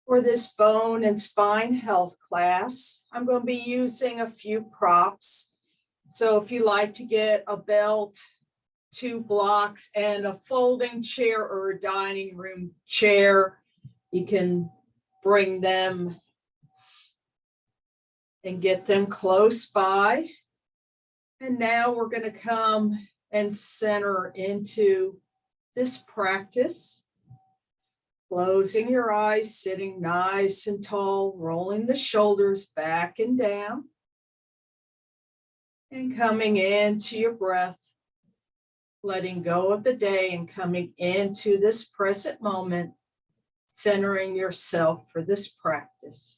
For this bone and spine health class, I'm going to be using a few props. So if you like to get a belt, 2 blocks, and a folding chair or a dining room chair, you can bring them and get them close by. And now we're going to come and center into this practice. Closing your eyes, sitting nice and tall, rolling the shoulders back and down. And coming into your breath, letting go of the day and coming into this present moment, centering yourself for this practice.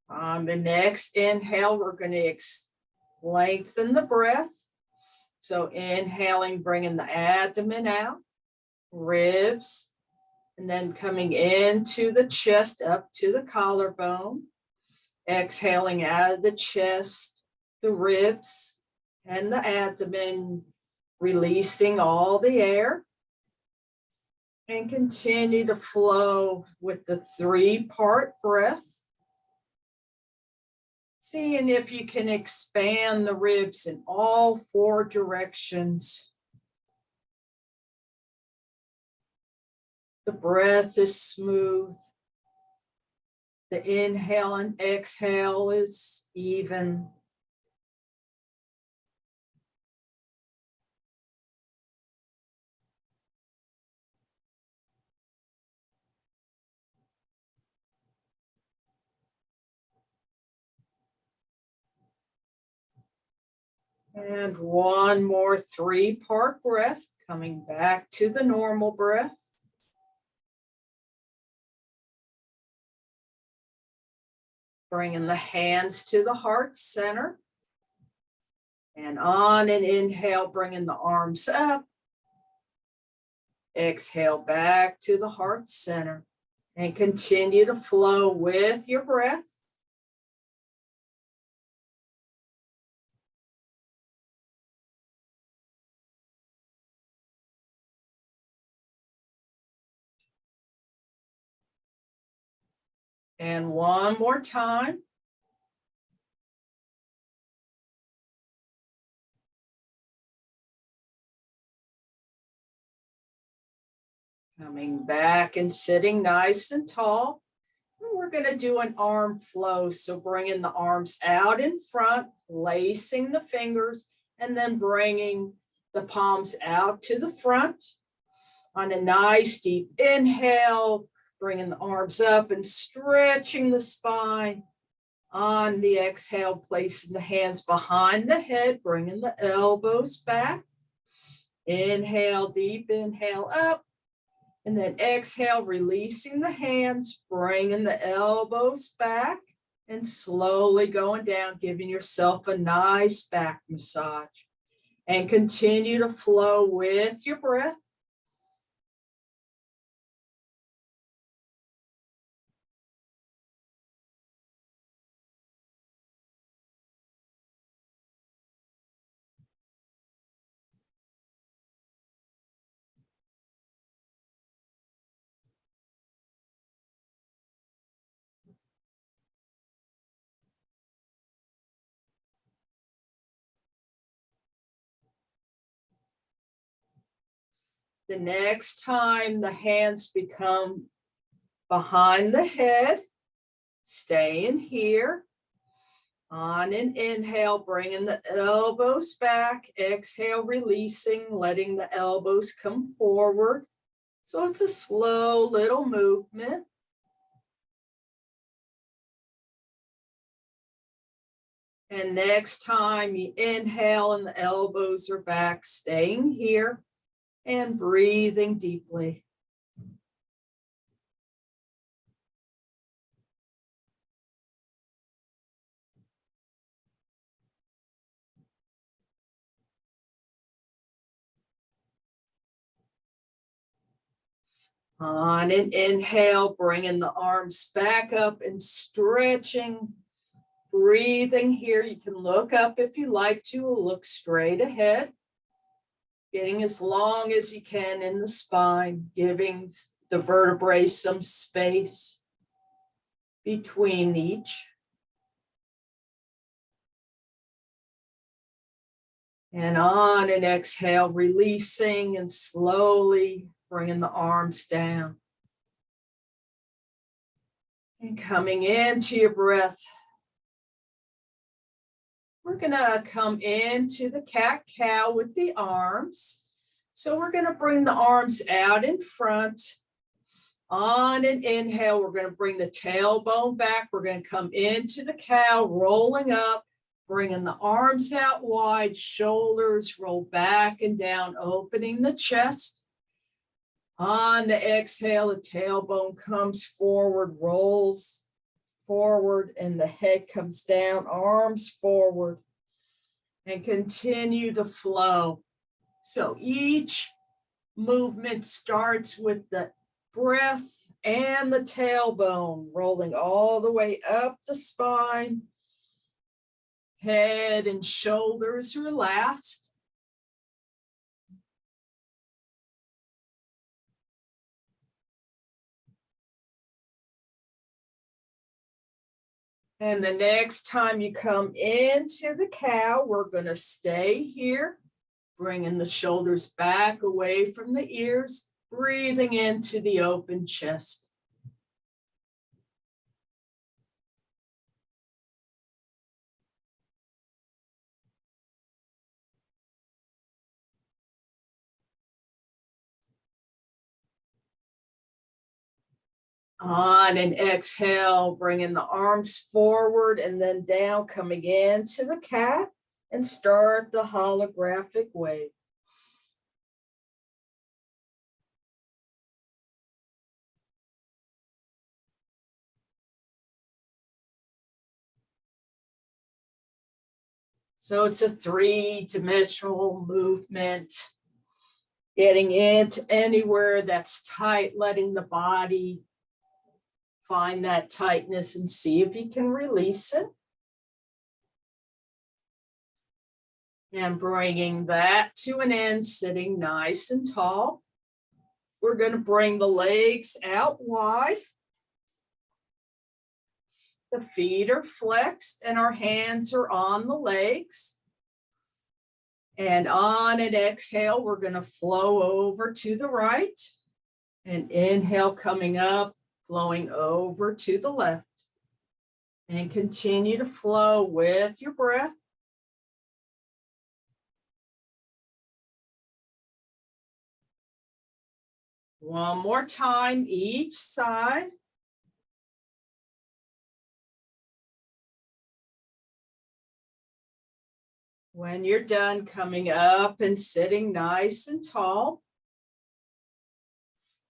On the next inhale, we're going to lengthen the breath. So inhaling, bringing the abdomen out, ribs, and then coming into the chest up to the collarbone. Exhaling out of the chest, the ribs, and the abdomen, releasing all the air. And continue to flow with the 3-part breath. Seeing if you can expand the ribs in all 4 directions. The breath is smooth. The inhale and exhale is even. And one more 3-part breath, coming back to the normal breath. Bringing the hands to the heart center. And on an inhale, bringing the arms up. Exhale back to the heart center. And continue to flow with your breath. And one more time. Coming back and sitting nice and tall. And we're going to do an arm flow. So bringing the arms out in front, lacing the fingers, and then bringing the palms out to the front. On a nice deep inhale, bringing the arms up and stretching the spine. On the exhale, placing the hands behind the head, bringing the elbows back. Inhale, deep inhale up. And then exhale, releasing the hands, bringing the elbows back. And slowly going down, giving yourself a nice back massage. And continue to flow with your breath. The next time the hands become behind the head, staying here. On an inhale, bringing the elbows back. Exhale, releasing, letting the elbows come forward. So it's a slow little movement. And next time you inhale and the elbows are back, staying here. And breathing deeply. On an inhale, bringing the arms back up and stretching, breathing here. You can look up if you like to, or look straight ahead. Getting as long as you can in the spine, giving the vertebrae some space between each. And on an exhale, releasing and slowly bringing the arms down. And coming into your breath. We're going to come into the cat-cow with the arms. So we're going to bring the arms out in front. On an inhale, we're going to bring the tailbone back. We're going to come into the cow, rolling up, bringing the arms out wide, shoulders roll back and down, opening the chest. On the exhale, the tailbone comes forward, rolls forward, and the head comes down, arms forward, and continue to flow. So each movement starts with the breath and the tailbone rolling all the way up the spine. Head and shoulders relaxed. And the next time you come into the cow, we're going to stay here, bringing the shoulders back away from the ears, breathing into the open chest. On an exhale, bringing the arms forward and then down, coming into the cat, and start the holographic wave. So it's a three-dimensional movement, getting into anywhere that's tight, letting the body find that tightness and see if you can release it. And bringing that to an end, sitting nice and tall. We're going to bring the legs out wide. The feet are flexed and our hands are on the legs. And on an exhale, we're going to flow over to the right. And inhale, coming up, flowing over to the left. And continue to flow with your breath. One more time, each side. When you're done, coming up and sitting nice and tall.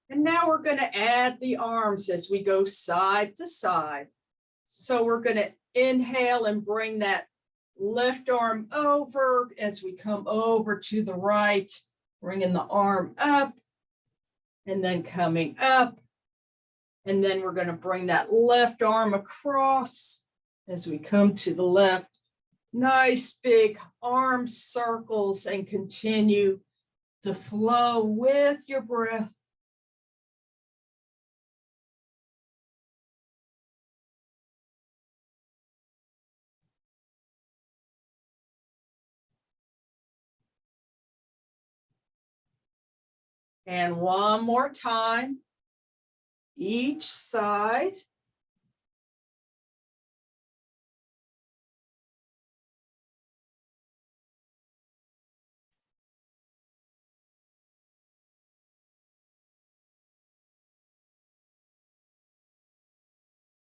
And now we're going to add the arms as we go side to side. So we're going to inhale and bring that left arm over as we come over to the right, bringing the arm up and then coming up. And then we're going to bring that left arm across as we come to the left. Nice big arm circles and continue to flow with your breath. And one more time, each side.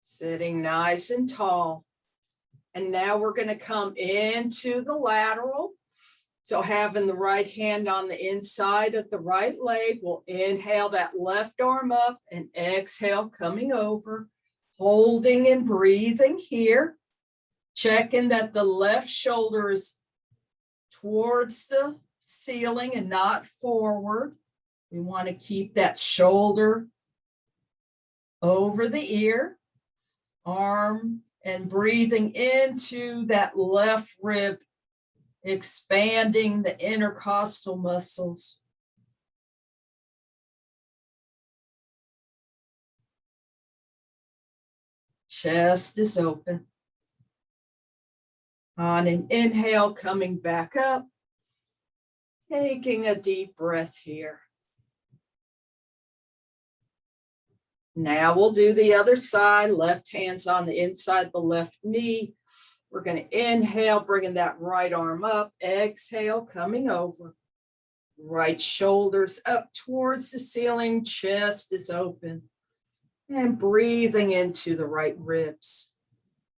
Sitting nice and tall. And now we're going to come into the lateral. So having the right hand on the inside of the right leg, we'll inhale that left arm up and exhale, coming over, holding and breathing here. Checking that the left shoulder is towards the ceiling and not forward. We want to keep that shoulder over the ear, arm, and breathing into that left rib, expanding the intercostal muscles. Chest is open. On an inhale, coming back up, taking a deep breath here. Now we'll do the other side. Left hand's on the inside of the left knee. We're going to inhale, bringing that right arm up. Exhale, coming over. Right shoulders up towards the ceiling. Chest is open. And breathing into the right ribs.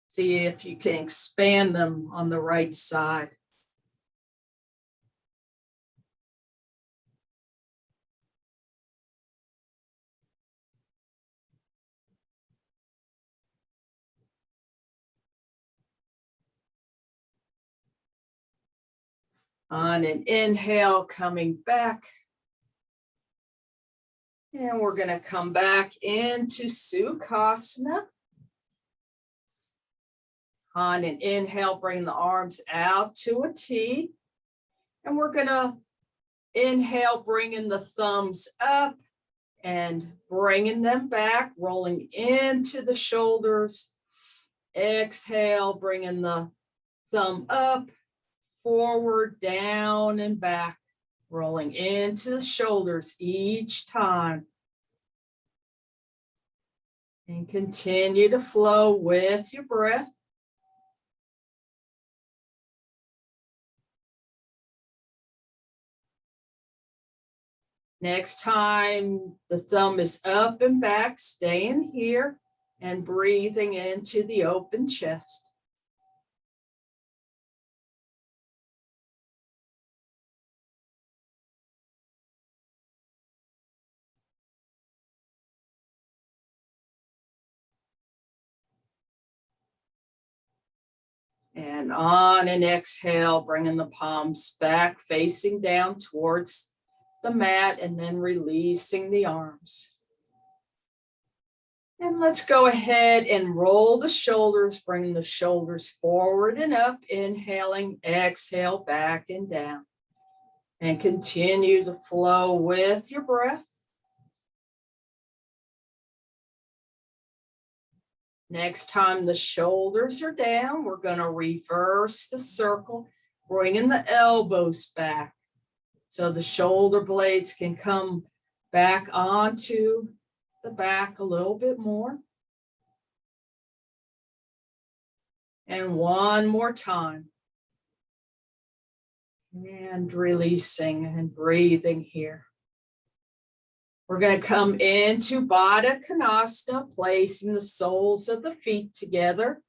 See if you can expand them on the right side. On an inhale, coming back. And we're going to come back into Sukhasana. On an inhale, bring the arms out to a T. And we're going to inhale, bringing the thumbs up and bringing them back, rolling into the shoulders. Exhale, bringing the thumb up, forward, down, and back, rolling into the shoulders each time. And continue to flow with your breath. Next time, the thumb is up and back, staying here and breathing into the open chest. And on an exhale, bringing the palms back, facing down towards the mat, and then releasing the arms. And let's go ahead and roll the shoulders, bring the shoulders forward and up, inhaling, exhale, back and down. And continue to flow with your breath. Next time the shoulders are down, we're going to reverse the circle, bringing the elbows back so the shoulder blades can come back onto the back a little bit more. And one more time. And releasing and breathing here. We're going to come into Baddha Konasana, placing the soles of the feet together,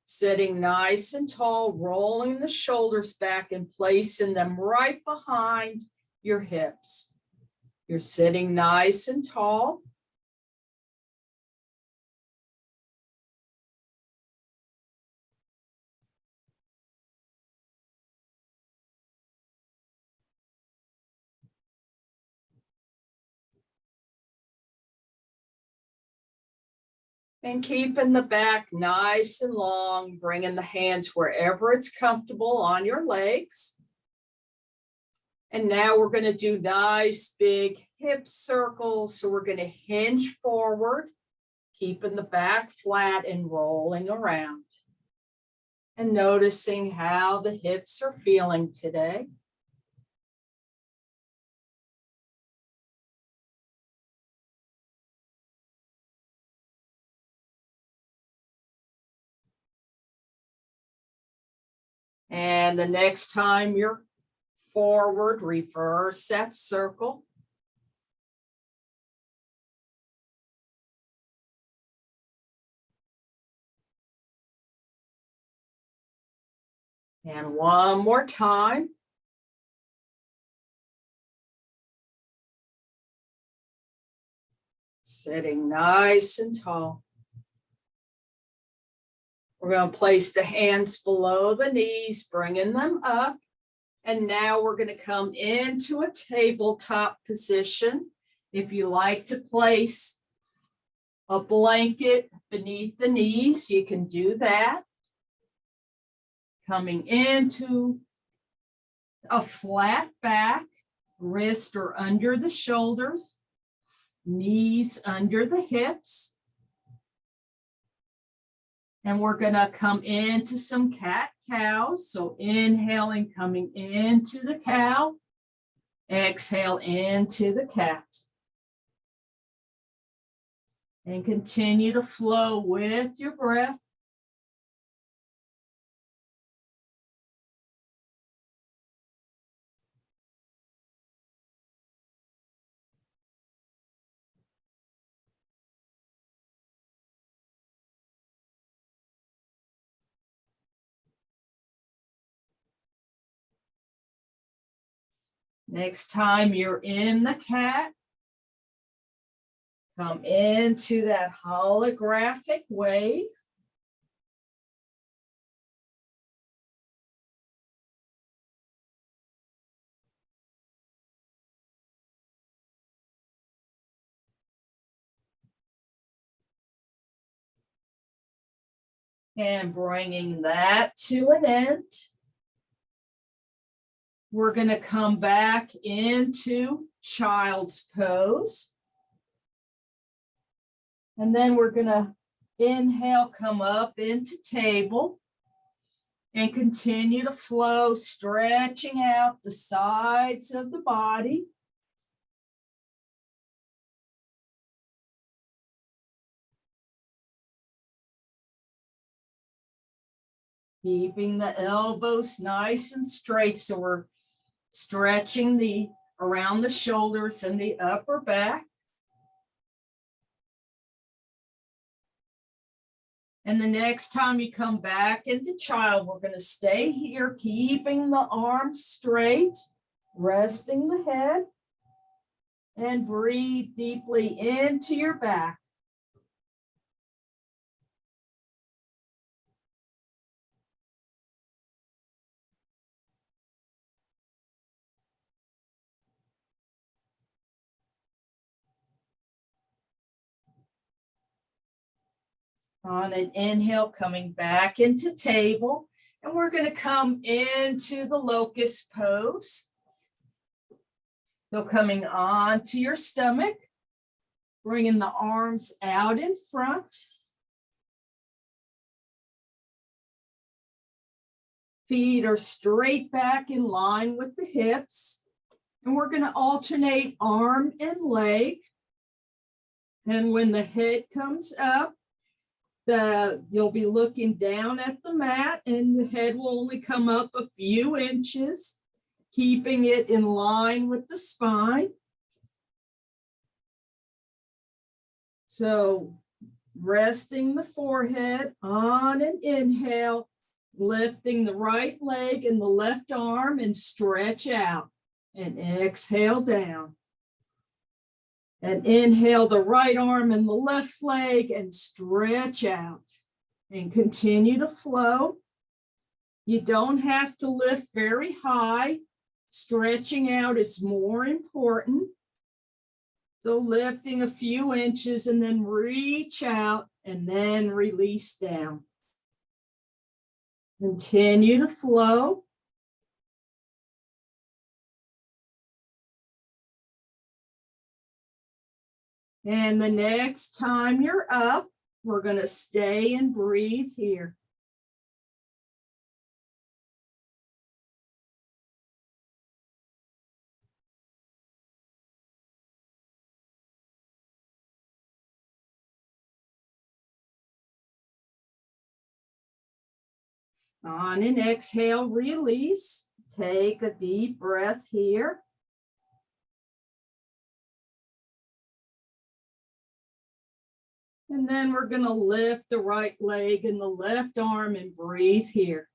sitting nice and tall, rolling the shoulders back and placing them right behind your hips. You're sitting nice and tall. And keeping the back nice and long, bringing the hands wherever it's comfortable on your legs. And now we're going to do nice big hip circles. So we're going to hinge forward, keeping the back flat and rolling around. And noticing how the hips are feeling today. And the next time you're forward, reverse that circle. And one more time. Sitting nice and tall. We're going to place the hands below the knees, bringing them up And now we're going to come into a tabletop position. If you like to place a blanket beneath the knees, you can do that. Coming into a flat back, wrists are under the shoulders, knees under the hips. And we're going to come into some cat-cows. So inhaling, coming into the cow. Exhale into the cat. And continue to flow with your breath. Next time you're in the cat, come into that holographic wave. And bringing that to an end. We're going to come back into child's pose. And then we're going to inhale, come up into table. And continue to flow, stretching out the sides of the body. Keeping the elbows nice and straight. So we're stretching around the shoulders and the upper back. And the next time you come back into child, we're going to stay here, keeping the arms straight, resting the head, and breathe deeply into your back. On an inhale, coming back into table, and we're going to come into the Locus Pose. So coming onto your stomach, bringing the arms out in front. Feet are straight back in line with the hips. And we're going to alternate arm and leg. And when the head comes up, you'll be looking down at the mat, and the head will only come up a few inches, keeping it in line with the spine. So resting the forehead on an inhale, lifting the right leg and the left arm and stretch out, and exhale down. And inhale the right arm and the left leg and stretch out and continue to flow. You don't have to lift very high. Stretching out is more important. So lifting a few inches and then reach out and then release down. Continue to flow. And the next time you're up, we're going to stay and breathe here. On an exhale, release. Take a deep breath here. And then we're going to lift the right leg and the left arm and breathe here.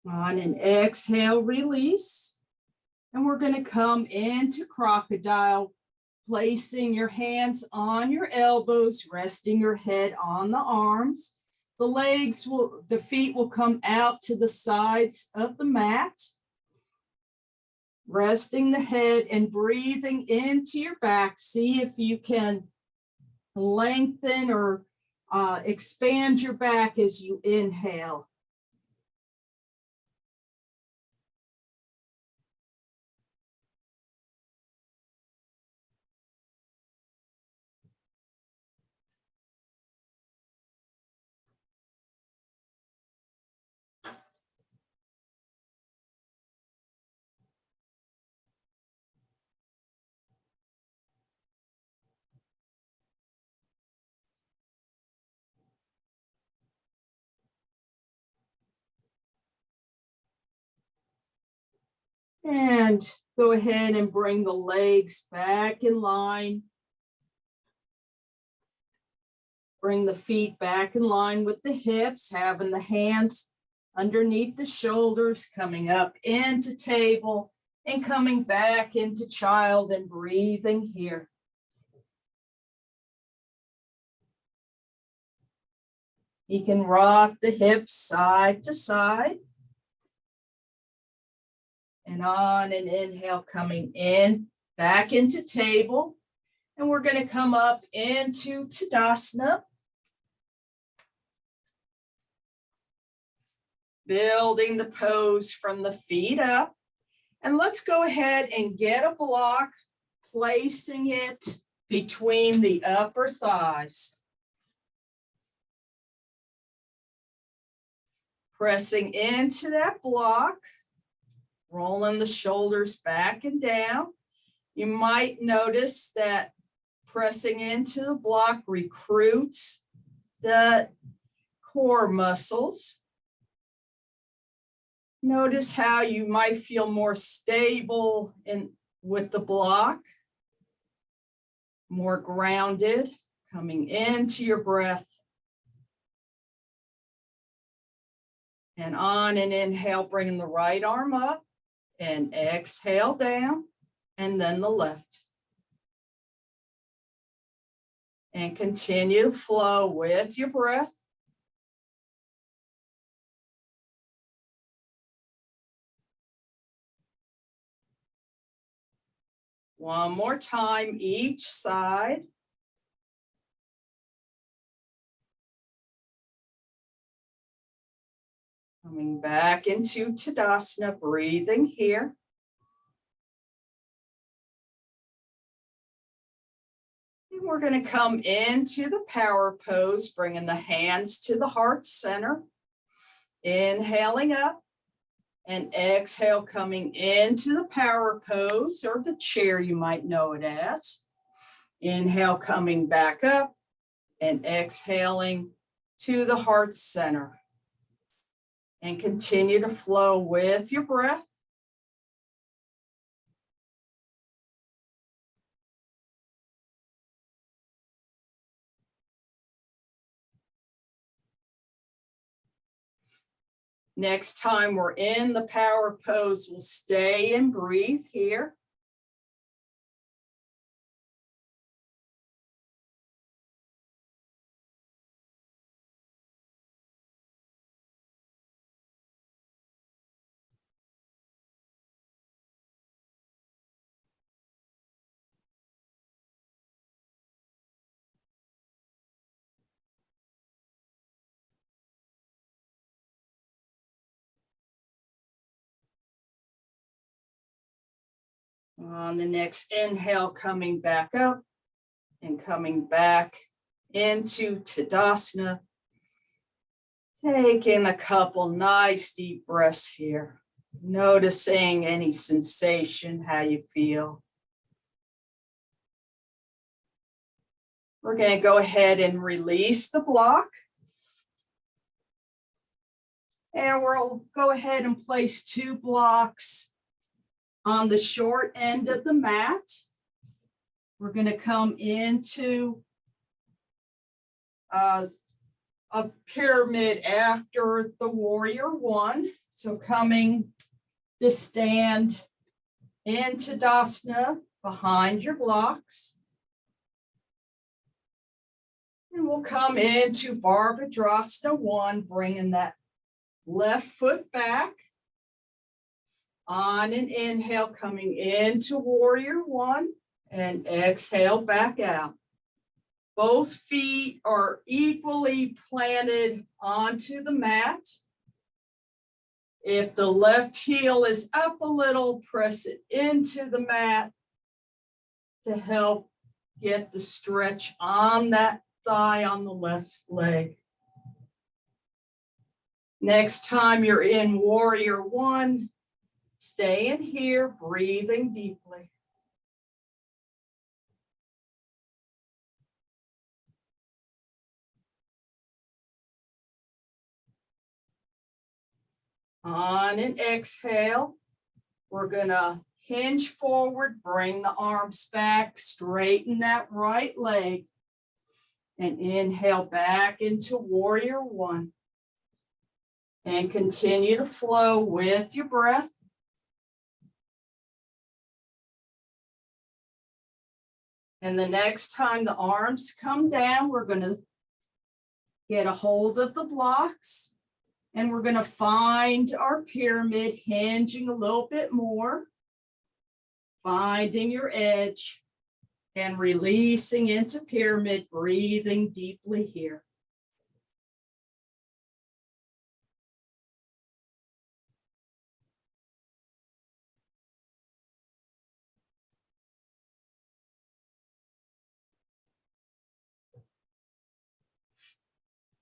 On an exhale, release. And we're going to come into Crocodile, placing your hands on your elbows, resting your head on the arms. The feet will come out to the sides of the mat. Resting the head and breathing into your back. See if you can lengthen or expand your back as you inhale. And go ahead and bring the legs back in line. Bring the feet back in line with the hips, having the hands underneath the shoulders, coming up into table and coming back into child and breathing here. You can rock the hips side to side. And on an inhale, coming in, back into table. And we're going to come up into Tadasana. Building the pose from the feet up. And let's go ahead and get a block, placing it between the upper thighs. Pressing into that block. Rolling the shoulders back and down. You might notice that pressing into the block recruits the core muscles. Notice how you might feel more stable with the block, more grounded, coming into your breath. And on an inhale, bringing the right arm up. And exhale down, and then the left. And continue to flow with your breath. One more time, each side. Coming back into Tadasana, breathing here. And we're going to come into the power pose, bringing the hands to the heart center. Inhaling up and exhale, coming into the power pose or the chair, you might know it as. Inhale, coming back up and exhaling to the heart center. And continue to flow with your breath. Next time we're in the power pose, we'll stay and breathe here. On the next inhale, coming back up and coming back into Tadasana. Taking a couple nice deep breaths here. Noticing any sensation, how you feel. We're going to go ahead and release the block. And we'll go ahead and place 2 blocks on the short end of the mat. We're going to come into a pyramid after the warrior 1. So coming to stand in Tadasana behind your blocks. And we'll come into Virabhadrasana 1, bringing that left foot back. On an inhale, coming into Warrior 1, and exhale back out. Both feet are equally planted onto the mat. If the left heel is up a little, press it into the mat to help get the stretch on that thigh on the left leg. Next time you're in Warrior 1, stay in here, breathing deeply. On an exhale, we're gonna hinge forward, bring the arms back, straighten that right leg, and inhale back into Warrior 1. And continue to flow with your breath. And the next time the arms come down, we're gonna get a hold of the blocks. And we're going to find our pyramid, hinging a little bit more, finding your edge, and releasing into pyramid, breathing deeply here.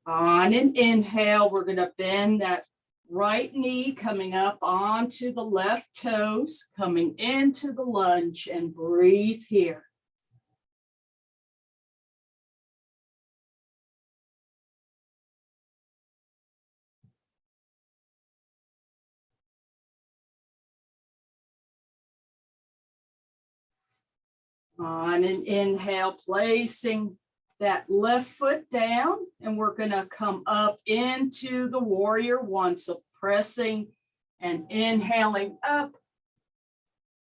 On an inhale, we're going to bend that right knee, coming up onto the left toes, coming into the lunge, and breathe here. On an inhale, placing that left foot down, and we're going to come up into the Warrior 1. So pressing and inhaling up,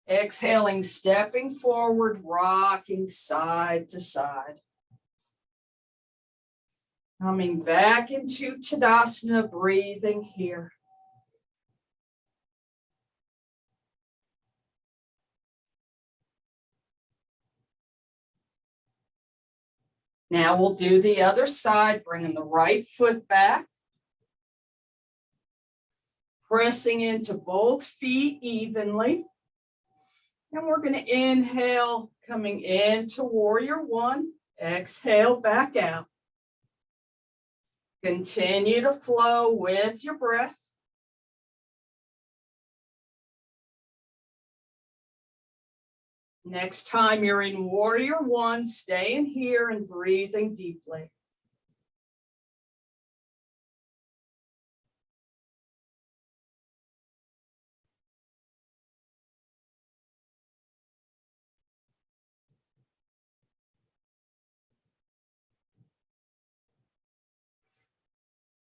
exhaling, stepping forward, rocking side to side. Coming back into Tadasana, breathing here. Now we'll do the other side, bringing the right foot back. Pressing into both feet evenly. And we're going to inhale, coming into Warrior 1. Exhale, back out. Continue to flow with your breath. Next time you're in Warrior 1, stay in here and breathing deeply.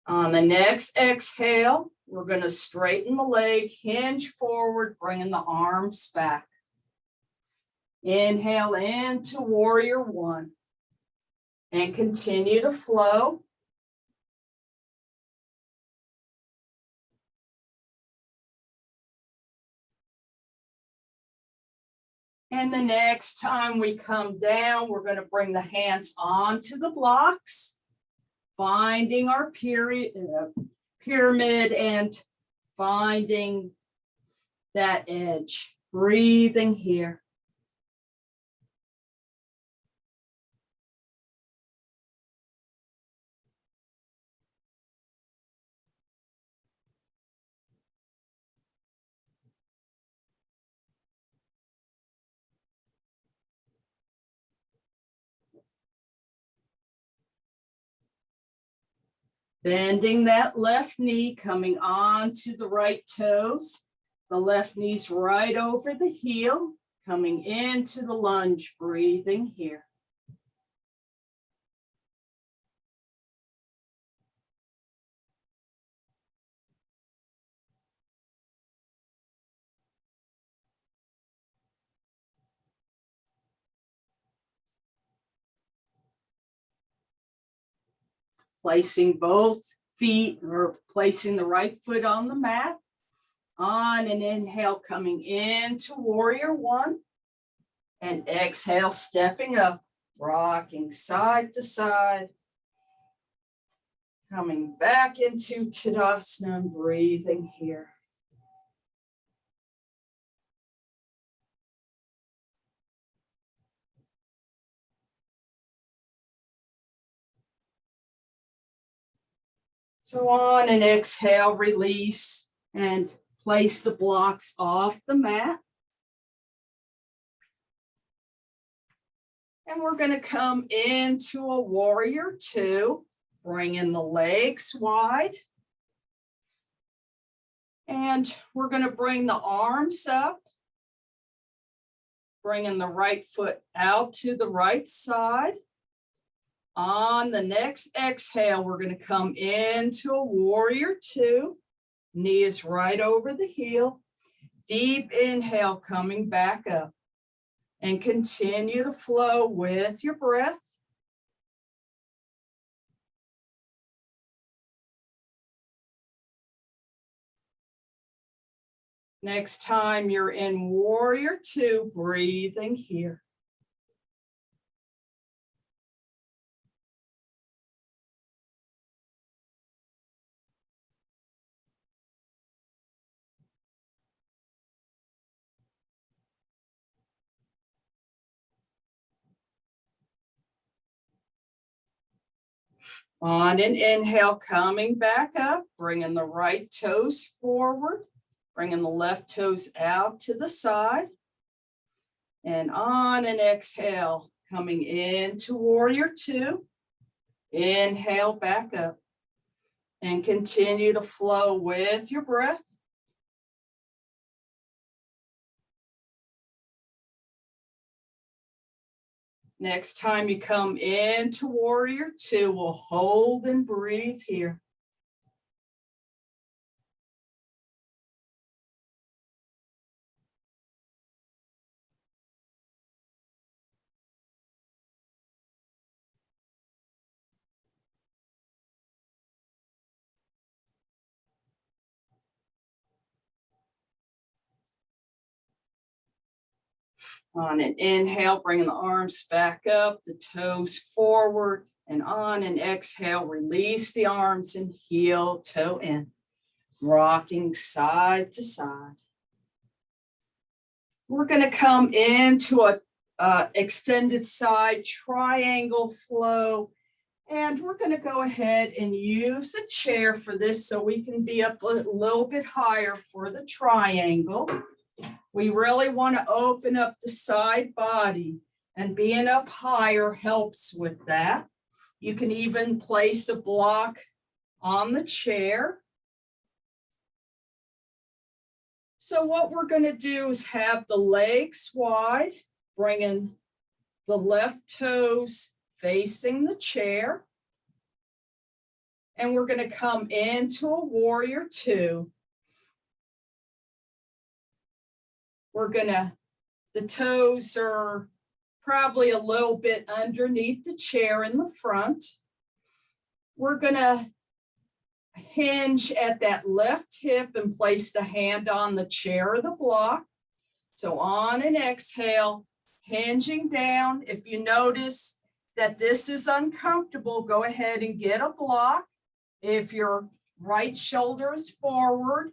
On the next exhale, we're going to straighten the leg, hinge forward, bringing the arms back. Inhale into Warrior 1 and continue to flow. And the next time we come down, we're going to bring the hands onto the blocks, finding our pyramid and finding that edge, breathing here. Bending that left knee, coming onto the right toes. The left knee's right over the heel, coming into the lunge, breathing here. placing both feet or placing the right foot on the mat. On an inhale, coming into warrior one. And exhale, stepping up, rocking side to side. Coming back into Tadasana and breathing here. So on an exhale, release and place the blocks off the mat. And we're going to come into a warrior two, bringing the legs wide. And we're going to bring the arms up, bringing the right foot out to the right side. On the next exhale, we're going to come into a warrior two. Knee is right over the heel. Deep inhale, coming back up. And continue to flow with your breath. Next time you're in warrior two, breathing here. On an inhale, coming back up, bringing the right toes forward, bringing the left toes out to the side. And on an exhale, coming into warrior two, inhale back up and continue to flow with your breath. Next time you come into warrior two, we'll hold and breathe here. On an inhale, bringing the arms back up, the toes forward, and on an exhale, release the arms and heel toe in, rocking side to side. We're going to come into a extended side triangle flow, and we're going to go ahead and use a chair for this so we can be up a little bit higher for the triangle. We really want to open up the side body, and being up higher helps with that. You can even place a block on the chair. So what we're going to do is have the legs wide, bringing the left toes facing the chair. And we're going to come into a warrior two. The toes are probably a little bit underneath the chair in the front. We're going to hinge at that left hip and place the hand on the chair or the block. So on an exhale, hinging down. If you notice that this is uncomfortable, go ahead and get a block. If your right shoulder is forward,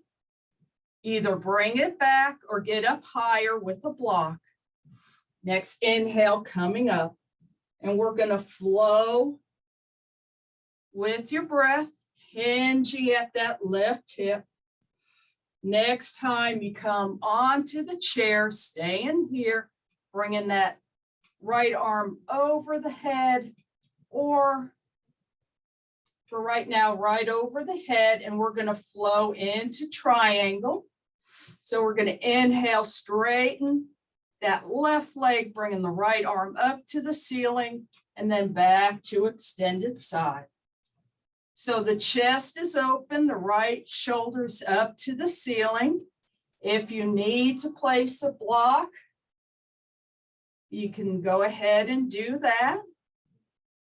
either bring it back or get up higher with a block. Next inhale, coming up, and we're going to flow with your breath, hinging at that left hip. Next time you come onto the chair, staying here, bringing that right arm over the head, or for right now, right over the head, and we're going to flow into triangle. So we're going to inhale, straighten that left leg, bringing the right arm up to the ceiling, and then back to extended side. So the chest is open, the right shoulder's up to the ceiling. If you need to place a block, you can go ahead and do that.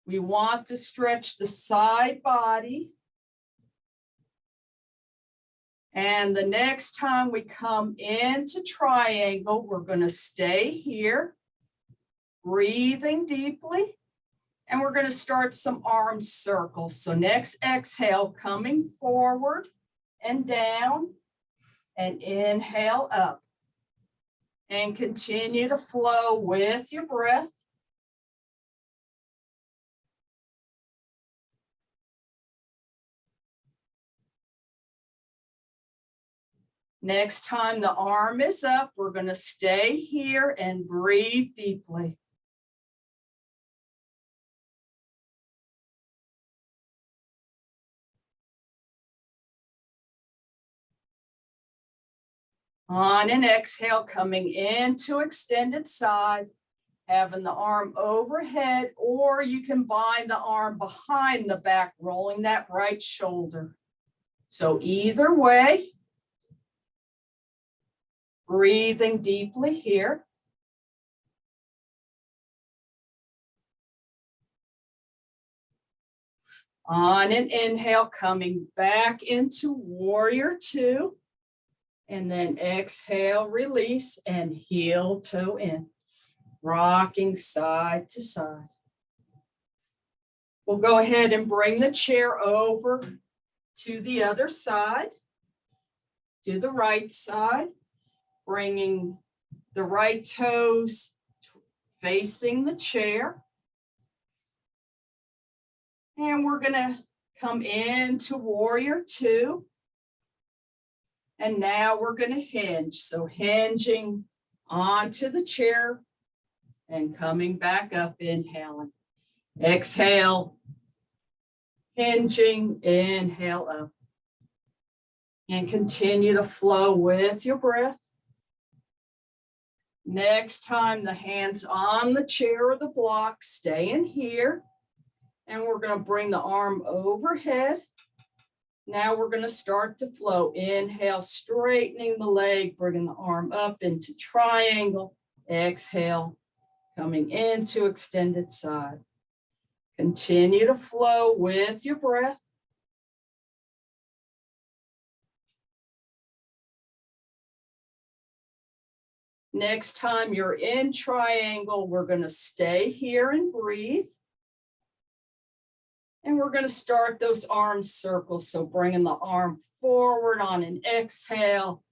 We want to stretch the side body. And the next time we come into triangle, we're going to stay here, breathing deeply. And we're going to start some arm circles. So next exhale, coming forward and down, and inhale up. And continue to flow with your breath. Next time the arm is up, we're going to stay here and breathe deeply. On an exhale, coming into extended side, having the arm overhead, or you can bind the arm behind the back, rolling that right shoulder. So either way, breathing deeply here. On an inhale, coming back into warrior two. And then exhale, release, and heel toe in. Rocking side to side. We'll go ahead and bring the chair over to the other side, to the right side, bringing the right toes facing the chair. And we're going to come into warrior two. And now we're going to hinge. So hinging onto the chair and coming back up, inhaling. Exhale, hinging, inhale up. And continue to flow with your breath. Next time, the hands on the chair or the block, staying here. And we're going to bring the arm overhead. Now we're going to start to flow. Inhale, straightening the leg, bringing the arm up into triangle. Exhale, coming into extended side. Continue to flow with your breath. Next time you're in triangle, we're going to stay here and breathe. And we're going to start those arm circles. So bringing the arm forward on an exhale,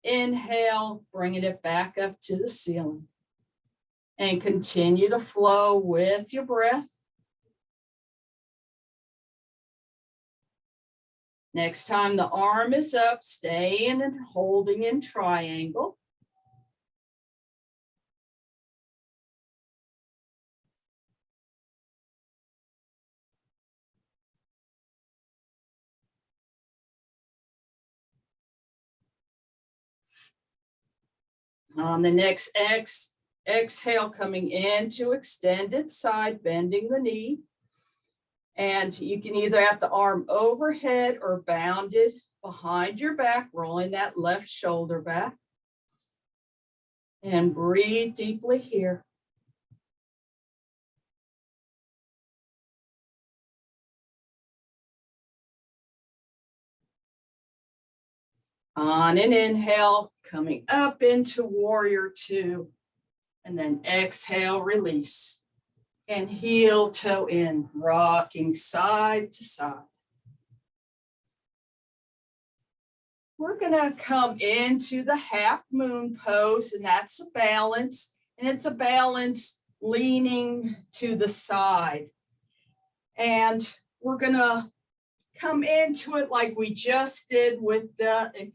inhale, bringing it back up to the ceiling. And continue to flow with your breath. Next time the arm is up, staying and holding in triangle. On the next exhale, coming into extended side, bending the knee. And you can either have the arm overhead or bounded behind your back, rolling that left shoulder back. And breathe deeply here. On an inhale, coming up into warrior two, and then exhale, release, and heel toe in, rocking side to side. We're gonna come into the half moon pose, and that's a balance, and it's a balance leaning to the side. And we're gonna come into it like we just did with the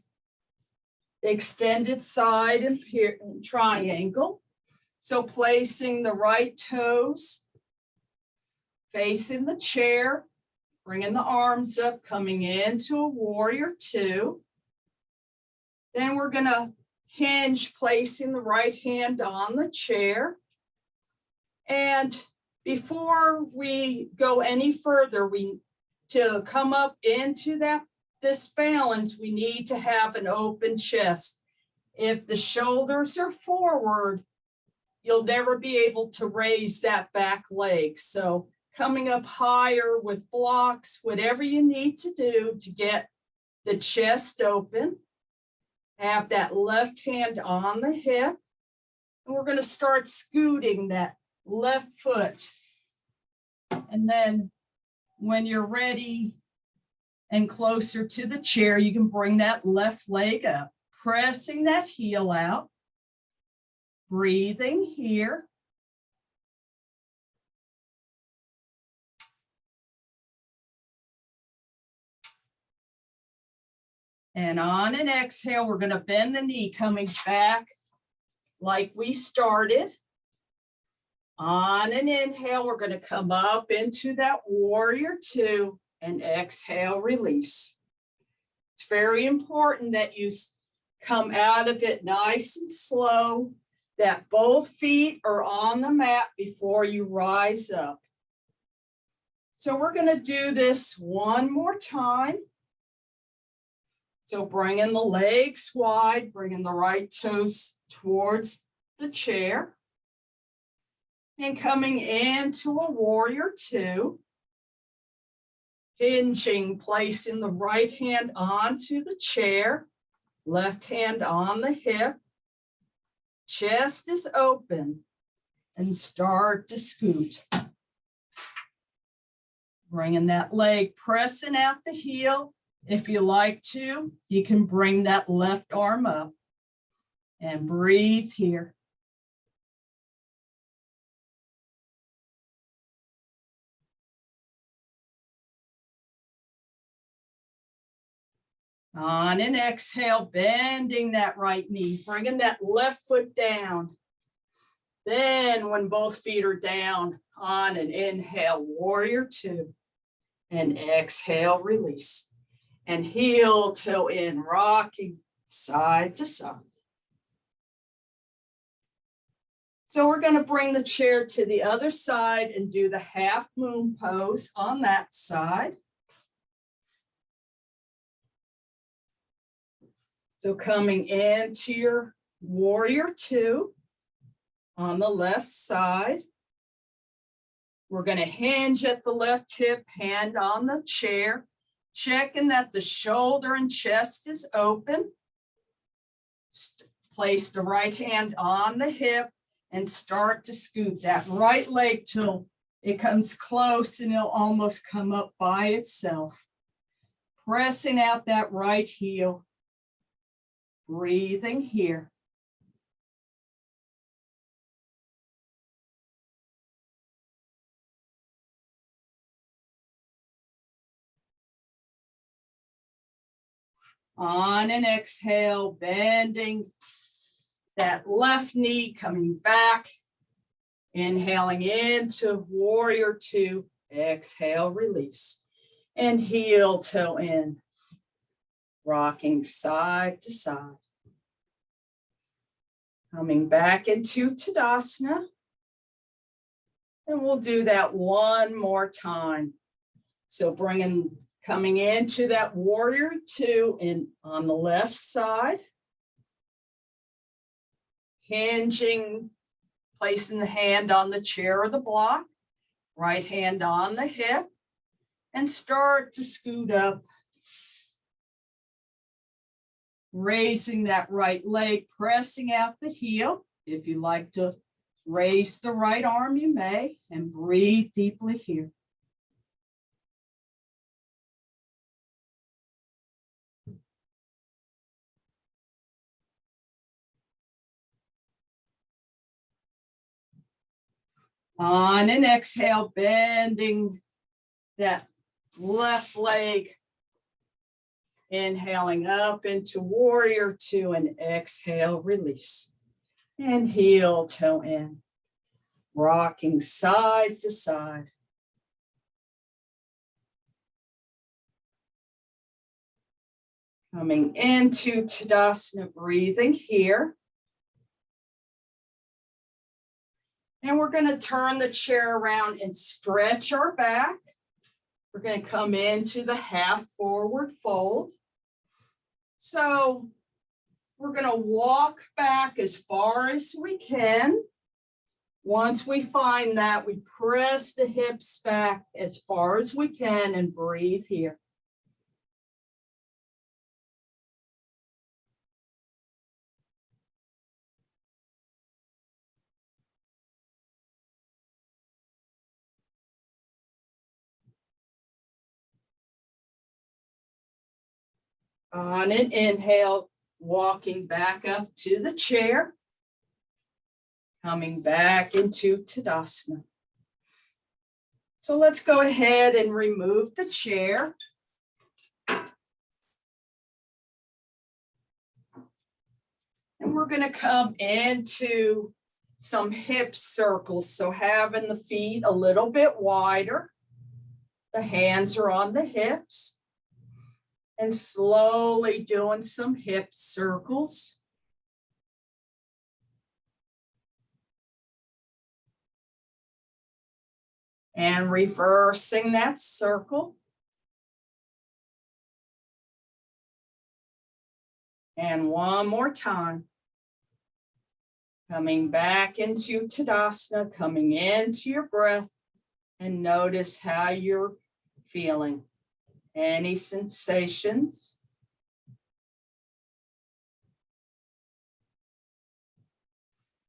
extended side and triangle. So placing the right toes facing the chair, bringing the arms up, coming into a warrior two. Then we're going to hinge, placing the right hand on the chair. And before we go any further, to come up into this balance, we need to have an open chest. If the shoulders are forward, you'll never be able to raise that back leg. So coming up higher with blocks, whatever you need to do to get the chest open. Have that left hand on the hip. And we're going to start scooting that left foot. And then when you're ready and closer to the chair, you can bring that left leg up, pressing that heel out, breathing here. And on an exhale, we're going to bend the knee, coming back like we started. On an inhale, we're going to come up into that warrior two, and exhale, release. It's very important that you come out of it nice and slow, that both feet are on the mat before you rise up. So we're going to do this one more time. So bringing the legs wide, bringing the right toes towards the chair, and coming into a warrior two. Hinging, placing the right hand onto the chair, left hand on the hip. Chest is open, and start to scoot. Bringing that leg, pressing out the heel. If you like to, you can bring that left arm up and breathe here. On an exhale, bending that right knee, bringing that left foot down. Then when both feet are down, on an inhale, warrior two, and exhale, release. And heel toe in, rocking side to side. So we're going to bring the chair to the other side and do the half moon pose on that side. So coming into your warrior two on the left side. We're going to hinge at the left hip, hand on the chair, checking that the shoulder and chest is open. Place the right hand on the hip and start to scoot that right leg till it comes close and it'll almost come up by itself. Pressing out that right heel. Breathing here. On an exhale, bending that left knee, coming back. Inhaling into warrior two. Exhale, release. And heel toe in. Rocking side to side. Coming back into Tadasana. And we'll do that one more time. So coming into that warrior two and on the left side. Hinging, placing the hand on the chair or the block. Right hand on the hip. And start to scoot up. Raising that right leg, pressing out the heel. If you like to raise the right arm, you may, and breathe deeply here. On an exhale, bending that left leg. Inhaling up into warrior two and exhale, release. And heel toe in. Rocking side to side. Coming into Tadasana, breathing here. And we're going to turn the chair around and stretch our back. We're going to come into the half forward fold. So we're going to walk back as far as we can. Once we find that, we press the hips back as far as we can and breathe here. On an inhale, walking back up to the chair, coming back into Tadasana. So let's go ahead and remove the chair. And we're going to come into some hip circles. So having the feet a little bit wider, the hands are on the hips, and slowly doing some hip circles. And reversing that circle. And one more time. Coming back into Tadasana, coming into your breath, and notice how you're feeling. Any sensations?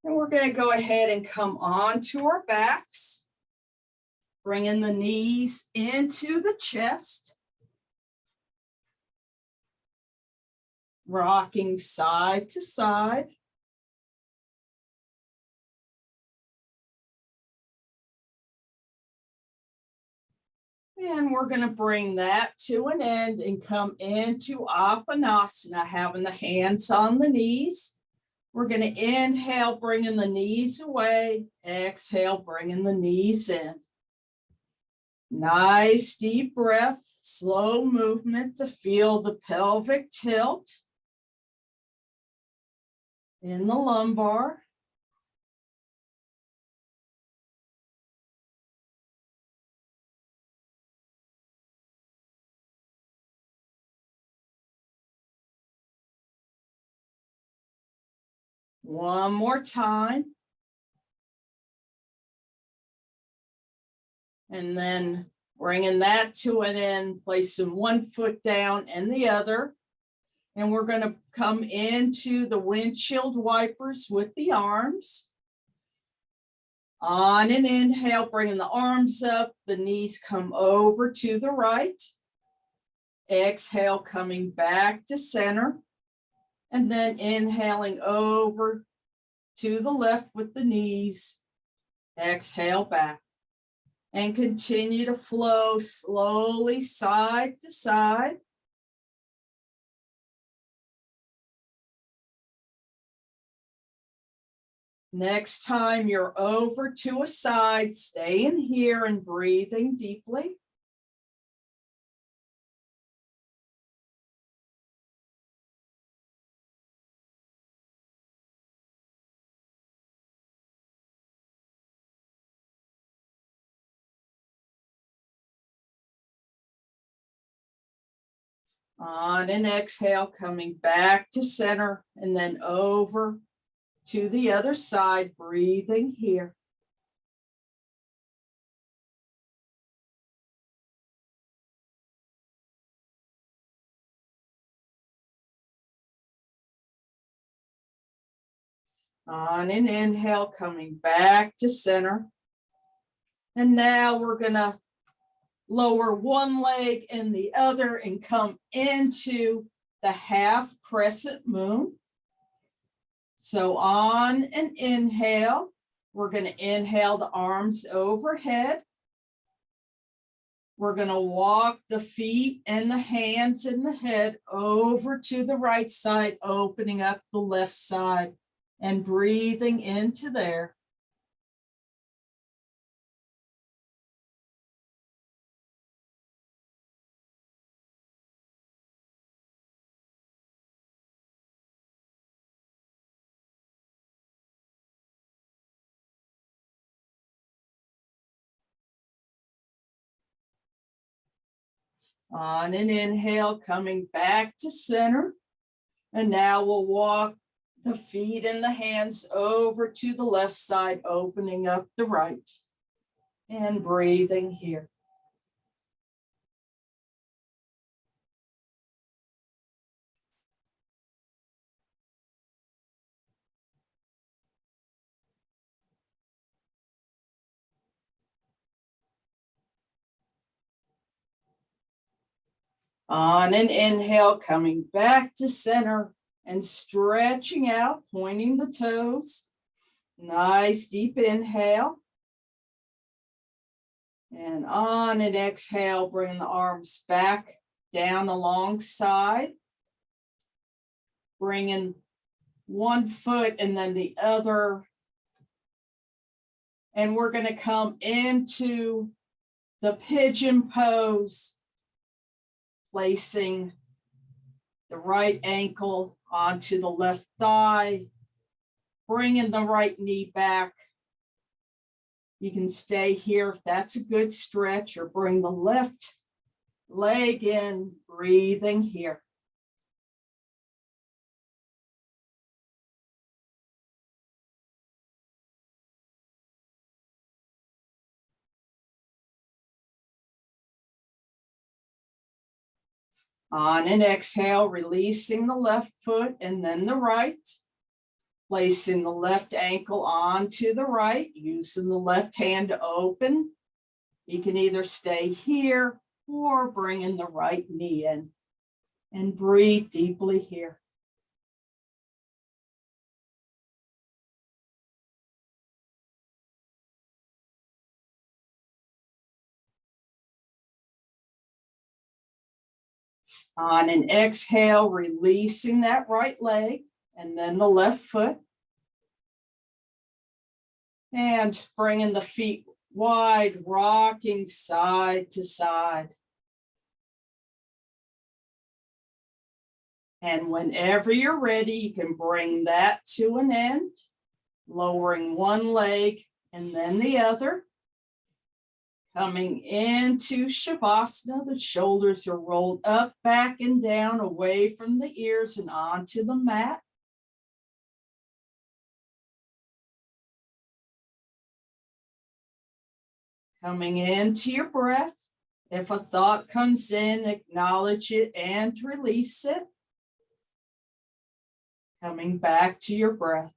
And we're going to go ahead and come onto our backs, bringing the knees into the chest, rocking side to side. And we're going to bring that to an end and come into Apanasana, having the hands on the knees. We're going to inhale, bringing the knees away. Exhale, bringing the knees in. Nice deep breath, slow movement to feel the pelvic tilt in the lumbar. One more time. And then bringing that to an end, placing one foot down and the other. And we're going to come into the windshield wipers with the arms. On an inhale, bringing the arms up, the knees come over to the right. Exhale, coming back to center. And then inhaling over to the left with the knees. Exhale back. And continue to flow slowly side to side. Next time you're over to a side, staying here and breathing deeply. On an exhale, coming back to center and then over to the other side, breathing here. On an inhale, coming back to center. And now we're going to lower one leg and the other and come into the half crescent moon. So on an inhale, we're going to inhale the arms overhead. We're going to walk the feet and the hands and the head over to the right side, opening up the left side and breathing into there. On an inhale, coming back to center. And now we'll walk The feet and the hands over to the left side, opening up the right. And breathing here. On an inhale, coming back to center and stretching out, pointing the toes. Nice deep inhale. And on an exhale, bring the arms back down alongside. Bringing one foot and then the other. And we're going to come into the pigeon pose, placing the right ankle onto the left thigh, bringing the right knee back. You can stay here if that's a good stretch, or bring the left leg in, breathing here. On an exhale, releasing the left foot and then the right. Placing the left ankle onto the right, using the left hand to open. You can either stay here or bring in the right knee in. And breathe deeply here. On an exhale, releasing that right leg and then the left foot. And bringing the feet wide, rocking side to side. And whenever you're ready, you can bring that to an end, lowering one leg and then the other. Coming into Shavasana, the shoulders are rolled up, back and down, away from the ears and onto the mat. Coming into your breath. If a thought comes in, acknowledge it and release it. Coming back to your breath.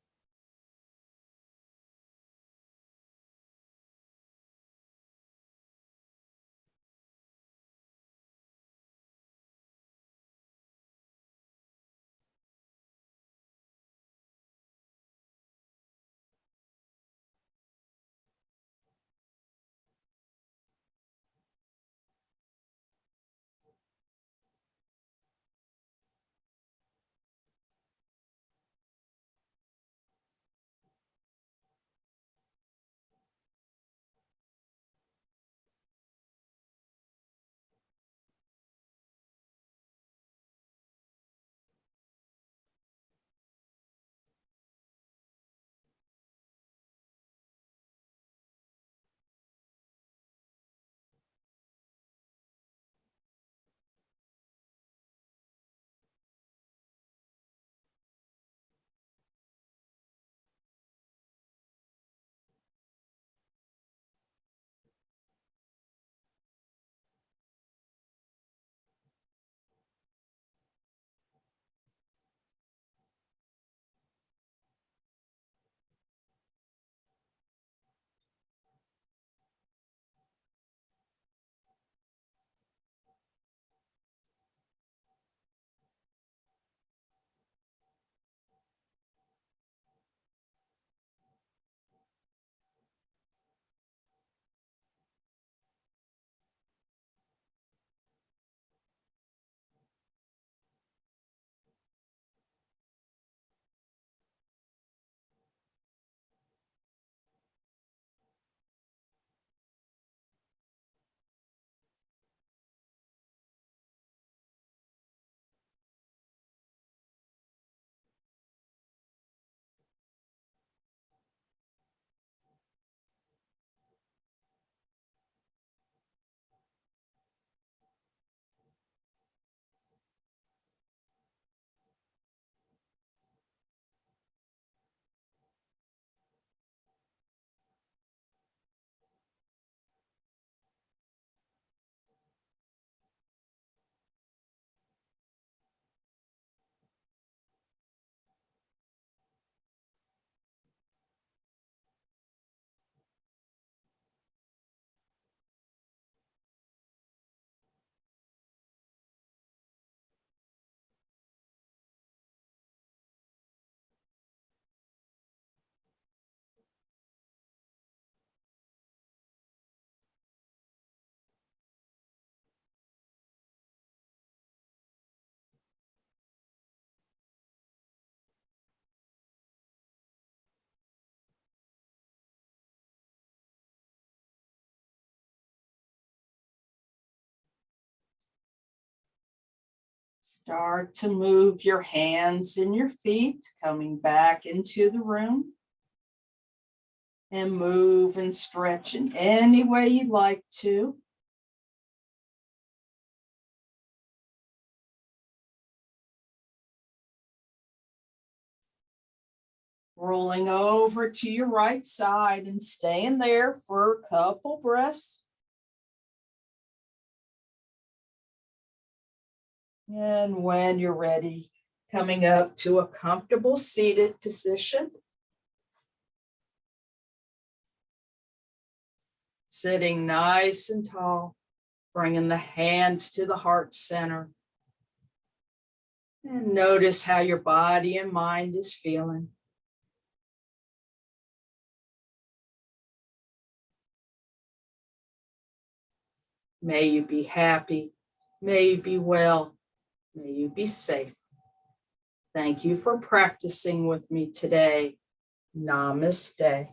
Start to move your hands and your feet, coming back into the room. And move and stretch in any way you'd like to. Rolling over to your right side and staying there for a couple breaths. And when you're ready, coming up to a comfortable seated position. Sitting nice and tall, bringing the hands to the heart center. And notice how your body and mind is feeling. May you be happy. May you be well. May you be safe. Thank you for practicing with me today. Namaste.